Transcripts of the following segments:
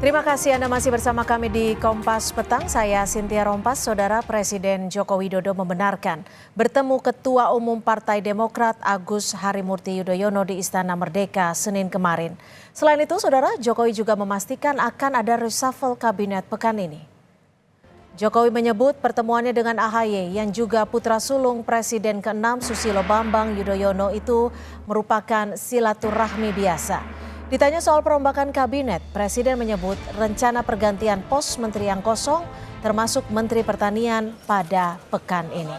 Terima kasih Anda masih bersama kami di Kompas Petang. Saya Cynthia Rompas. Saudara, Presiden Joko Widodo membenarkan bertemu Ketua Umum Partai Demokrat Agus Harimurti Yudhoyono di Istana Merdeka Senin kemarin. Selain itu, Saudara, Jokowi juga memastikan akan ada reshuffle kabinet pekan ini. Jokowi menyebut pertemuannya dengan AHY yang juga putra sulung Presiden ke-6 Susilo Bambang Yudhoyono itu merupakan silaturahmi biasa. Ditanya soal perombakan kabinet, Presiden menyebut rencana pergantian pos menteri yang kosong termasuk Menteri Pertanian pada pekan ini.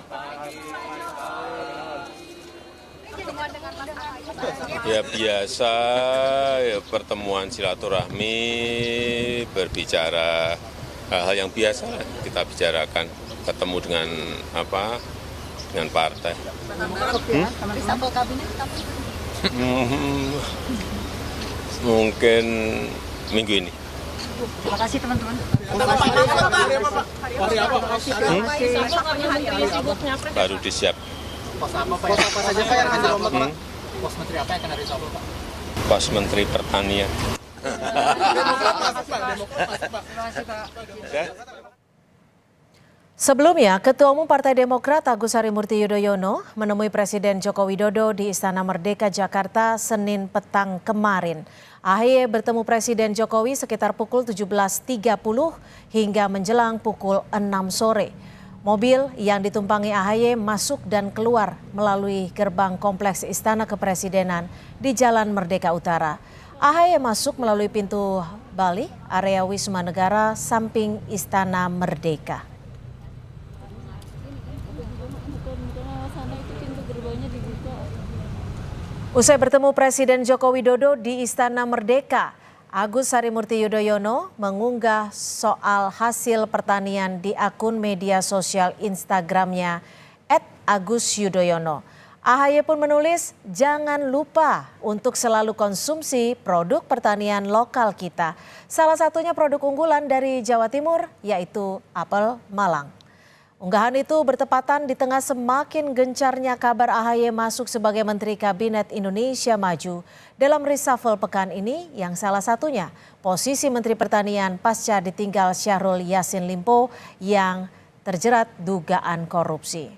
Ya biasa, ya, pertemuan silaturahmi, berbicara hal-hal yang biasa kita bicarakan, ketemu dengan dengan partai. Mungkin minggu ini. Terima kasih teman-teman. Baru disiap. Pos apa saja Pak yang akan dirombak Pak? Pos menteri apa yang akan dirombak Pak? Pos Menteri Pertanian. Sebelumnya, Ketua Umum Partai Demokrat Agus Harimurti Yudhoyono menemui Presiden Joko Widodo di Istana Merdeka Jakarta Senin petang kemarin. AHY bertemu Presiden Jokowi sekitar pukul 17.30 hingga menjelang pukul 6 sore. Mobil yang ditumpangi AHY masuk dan keluar melalui gerbang kompleks Istana Kepresidenan di Jalan Merdeka Utara. AHY masuk melalui pintu Bali, area Wisma Negara samping Istana Merdeka. Usai bertemu Presiden Joko Widodo di Istana Merdeka, Agus Harimurti Yudhoyono mengunggah soal hasil pertanian di akun media sosial Instagramnya @AgusYudhoyono. AHY pun menulis, jangan lupa untuk selalu konsumsi produk pertanian lokal kita. Salah satunya produk unggulan dari Jawa Timur, yaitu apel Malang. Unggahan itu bertepatan di tengah semakin gencarnya kabar AHY masuk sebagai Menteri Kabinet Indonesia Maju dalam reshuffle pekan ini yang salah satunya posisi Menteri Pertanian pasca ditinggal Syahrul Yassin Limpo yang terjerat dugaan korupsi.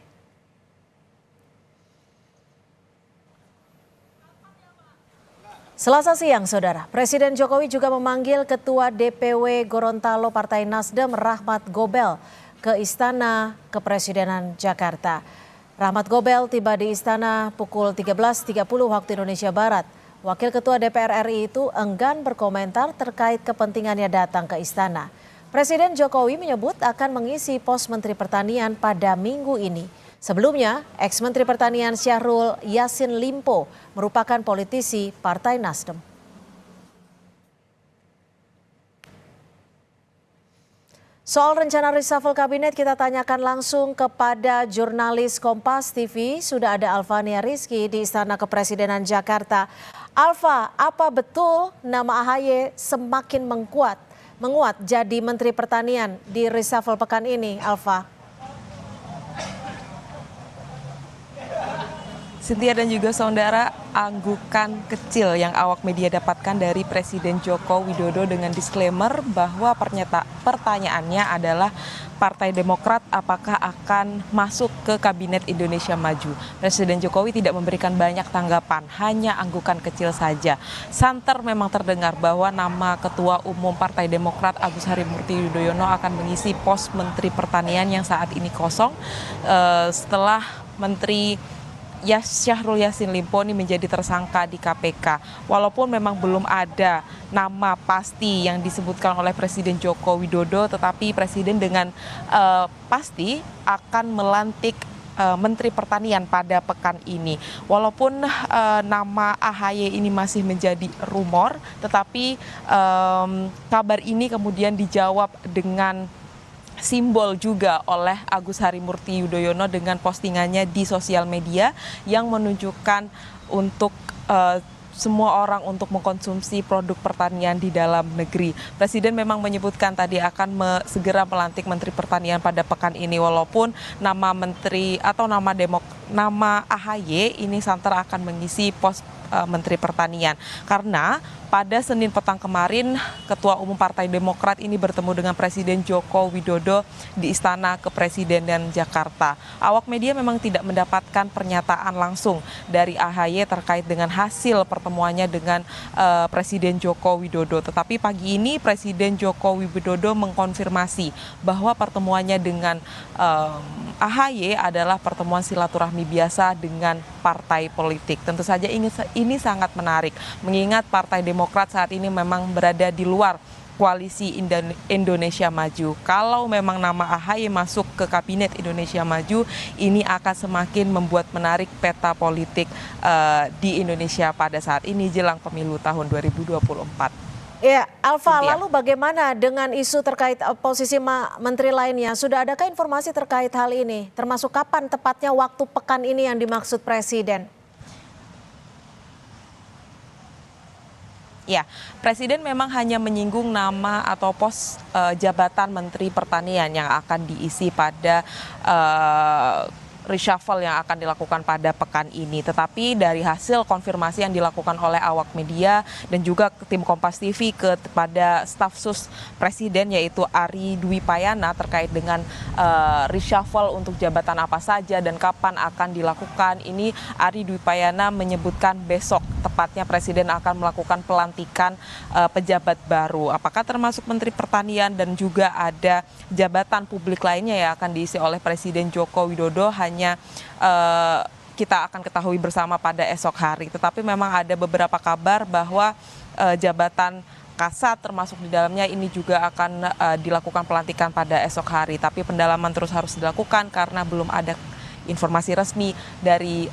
Selasa siang, Saudara, Presiden Jokowi juga memanggil Ketua DPW Gorontalo Partai Nasdem Rahmat Gobel ke Istana Kepresidenan Jakarta. Rahmat Gobel tiba di istana pukul 13.30 waktu Indonesia Barat. Wakil Ketua DPR RI itu enggan berkomentar terkait kepentingannya datang ke istana. Presiden Jokowi menyebut akan mengisi pos Menteri Pertanian pada minggu ini. Sebelumnya, ex-Menteri Pertanian Syahrul Yassin Limpo merupakan politisi Partai Nasdem. Soal rencana reshuffle kabinet kita tanyakan langsung kepada jurnalis Kompas TV. Sudah ada Alfania Rizky di Istana Kepresidenan Jakarta. Alfa, apa betul nama AHY semakin menguat jadi Menteri Pertanian di reshuffle pekan ini, Alfa? Cynthia dan juga saudara, anggukan kecil yang awak media dapatkan dari Presiden Joko Widodo dengan disclaimer bahwa pertanyaannya adalah Partai Demokrat apakah akan masuk ke Kabinet Indonesia Maju. Presiden Jokowi tidak memberikan banyak tanggapan, hanya anggukan kecil saja. Santer memang terdengar bahwa nama Ketua Umum Partai Demokrat Agus Harimurti Yudhoyono akan mengisi pos Menteri Pertanian yang saat ini kosong setelah Menteri Syahrul Yassin Limpo ini menjadi tersangka di KPK. Walaupun memang belum ada nama pasti yang disebutkan oleh Presiden Joko Widodo, tetapi Presiden dengan pasti akan melantik Menteri Pertanian pada pekan ini. Walaupun nama AHY ini masih menjadi rumor, tetapi kabar ini kemudian dijawab dengan simbol juga oleh Agus Harimurti Yudhoyono dengan postingannya di sosial media yang menunjukkan untuk semua orang untuk mengkonsumsi produk pertanian di dalam negeri. Presiden memang menyebutkan tadi akan segera melantik Menteri Pertanian pada pekan ini, walaupun nama menteri atau nama AHY ini santer akan mengisi pos Menteri Pertanian karena pada Senin petang kemarin, Ketua Umum Partai Demokrat ini bertemu dengan Presiden Joko Widodo di Istana Kepresidenan Jakarta. Awak media memang tidak mendapatkan pernyataan langsung dari AHY terkait dengan hasil pertemuannya dengan Presiden Joko Widodo. Tetapi pagi ini Presiden Joko Widodo mengkonfirmasi bahwa pertemuannya dengan AHY adalah pertemuan silaturahmi biasa dengan partai politik. Tentu saja ini sangat menarik, mengingat Partai Demokrat saat ini memang berada di luar koalisi Indonesia Maju. Kalau memang nama AHY masuk ke Kabinet Indonesia Maju, ini akan semakin membuat menarik peta politik di Indonesia pada saat ini jelang pemilu tahun 2024. Ya, Alfa, lalu bagaimana dengan isu terkait posisi menteri lainnya? Sudah adakah informasi terkait hal ini? Termasuk kapan tepatnya waktu pekan ini yang dimaksud Presiden? Ya, Presiden memang hanya menyinggung nama atau pos jabatan Menteri Pertanian yang akan diisi pada reshuffle yang akan dilakukan pada pekan ini. Tetapi dari hasil konfirmasi yang dilakukan oleh awak media dan juga tim Kompas TV kepada staf sus Presiden yaitu Ari Dwi Payana terkait dengan reshuffle untuk jabatan apa saja dan kapan akan dilakukan. Ini Ari Dwi Payana menyebutkan besok tepatnya Presiden akan melakukan pelantikan pejabat baru. Apakah termasuk Menteri Pertanian dan juga ada jabatan publik lainnya yang akan diisi oleh Presiden Joko Widodo hanya kita akan ketahui bersama pada esok hari. Tetapi memang ada beberapa kabar bahwa jabatan Kasat termasuk di dalamnya ini juga akan dilakukan pelantikan pada esok hari. Tapi pendalaman terus harus dilakukan karena belum ada informasi resmi dari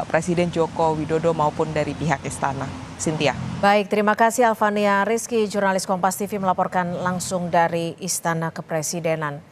Presiden Joko Widodo maupun dari pihak istana. Cynthia. Baik, terima kasih Alfania Rizky, jurnalis Kompas TV melaporkan langsung dari Istana Kepresidenan.